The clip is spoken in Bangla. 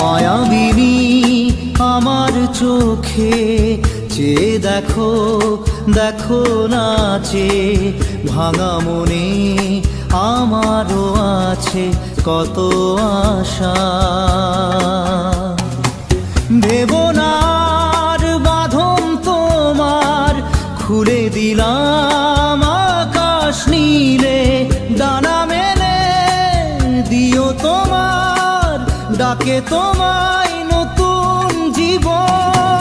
মায়াবিনী আমার চোখে চেয়ে দেখো, দেখো নাচে ভাঙা মনে আমারও আছে কত আশা। দেবনার বাঁধন তোমার খুলে দিলাম আকাশ নীলে, ডানা মেলে দিও তোমার ডাকে তোমায় নতুন জীবন।